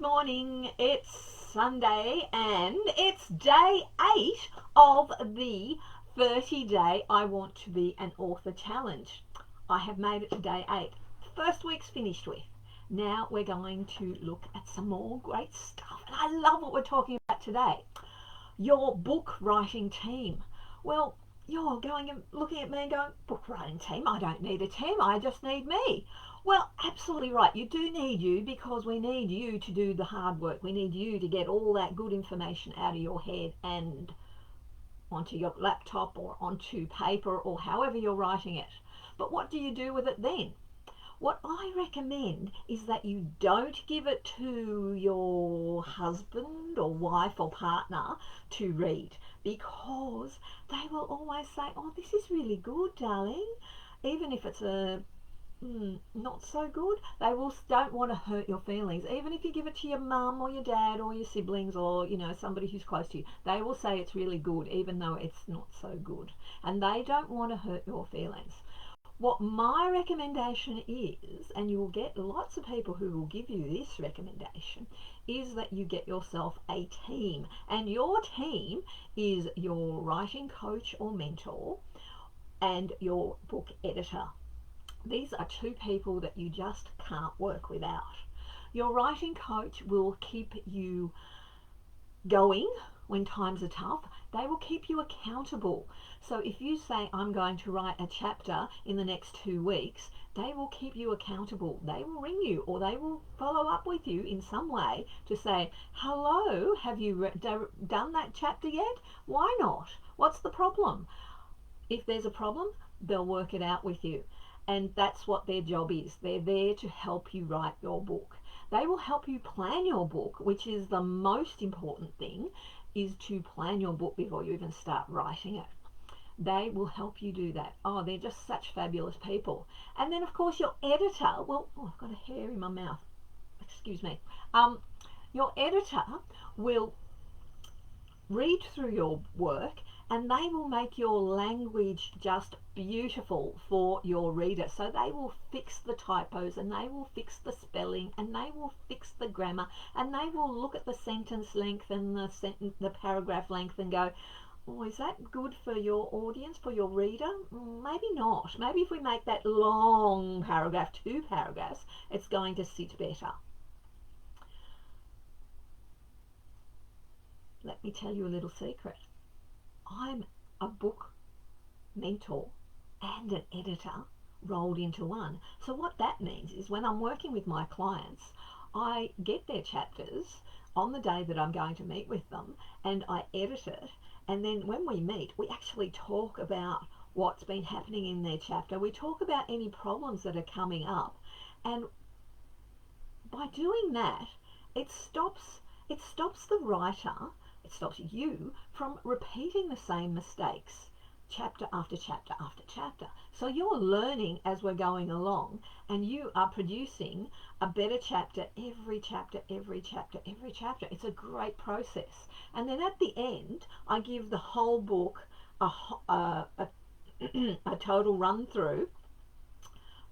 morning. It's Sunday and it's day 8 of the 30-day I Want to Be an Author challenge. I have made it to day 8. First week's finished with. Now we're going to look at some more great stuff. And I love what we're talking about today. Your book writing team. Well, you're going and looking at me and going, book writing team? I don't need a team. I just need me. Well, absolutely right. You do need you because we need you to do the hard work. We need you to get all that good information out of your head and onto your laptop or onto paper or however you're writing it. But what do you do with it then? What I recommend is that you don't give it to your husband or wife or partner to read, because they will always say, oh, this is really good, darling. Even if it's not so good, they don't want to hurt your feelings. Even if you give it to your mum or your dad or your siblings or somebody who's close to you, they will say it's really good even though it's not so good, and they don't want to hurt your feelings. What my recommendation is, and you will get lots of people who will give you this recommendation, is that you get yourself a team. And your team is your writing coach or mentor and your book editor. These are two people that you just can't work without. Your writing coach will keep you going when times are tough. They will keep you accountable. So if you say, I'm going to write a chapter in the next 2 weeks, they will keep you accountable. They will ring you or they will follow up with you in some way to say, hello, have you done that chapter yet? Why not? What's the problem? If there's a problem, they'll work it out with you. And that's what their job is. They're there to help you write your book. They will help you plan your book, which is the most important thing, is to plan your book before you even start writing it. They will help you do that. Oh, they're just such fabulous people. And then, of course, your editor, well, I've got a hair in my mouth. Excuse me. Your editor will read through your work and they will make your language just beautiful for your reader. So they will fix the typos and they will fix the spelling and they will fix the grammar and they will look at the sentence length and the paragraph length and go, oh, is that good for your audience, for your reader? Maybe not. Maybe if we make that long paragraph 2 paragraphs, it's going to sit better. Let me tell you a little secret. I'm a book mentor and an editor rolled into one. So what that means is when I'm working with my clients, I get their chapters on the day that I'm going to meet with them and I edit it. And then when we meet, we actually talk about what's been happening in their chapter. We talk about any problems that are coming up. And by doing that, it stops the writer, it stops you from repeating the same mistakes chapter after chapter after chapter. So you're learning as we're going along and you are producing a better chapter every chapter, every chapter, every chapter. It's a great process. And then at the end, I give the whole book a total run through,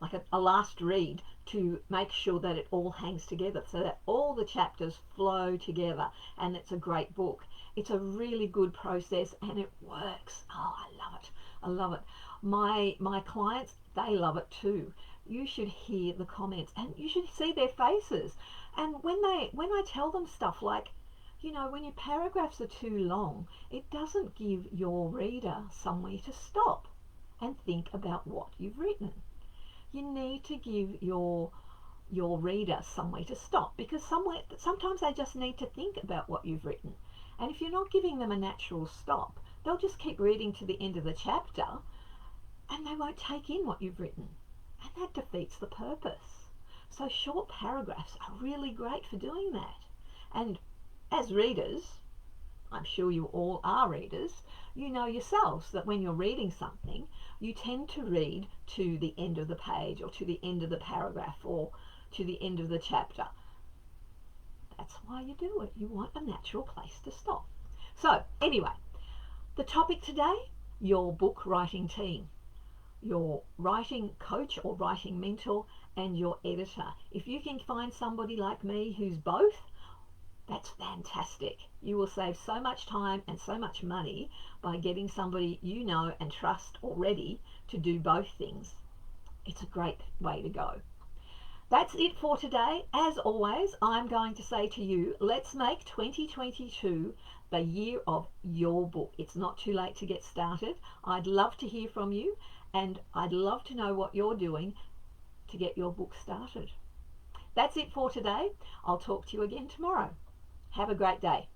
like a last read, to make sure that it all hangs together so that all the chapters flow together and it's a great book. It's a really good process and it works. Oh, I love it. I love it. My clients, they love it too. You should hear the comments and you should see their faces. And when I tell them stuff like, when your paragraphs are too long, it doesn't give your reader somewhere to stop and think about what you've written. You need to give your reader somewhere to stop, because sometimes they just need to think about what you've written. And if you're not giving them a natural stop, they'll just keep reading to the end of the chapter and they won't take in what you've written. And that defeats the purpose. So short paragraphs are really great for doing that. And as readers, I'm sure you all are readers, you know yourselves that when you're reading something, you tend to read to the end of the page or to the end of the paragraph or to the end of the chapter. That's why you do it. You want a natural place to stop. So anyway, the topic today, your book writing team, your writing coach or writing mentor and your editor. If you can find somebody like me who's both, That's fantastic. You will save so much time and so much money by getting somebody you know and trust already to do both things. It's a great way to go. That's it for today. As always, I'm going to say to you, let's make 2022 the year of your book. It's not too late to get started. I'd love to hear from you, and I'd love to know what you're doing to get your book started. That's it for today. I'll talk to you again tomorrow. Have a great day.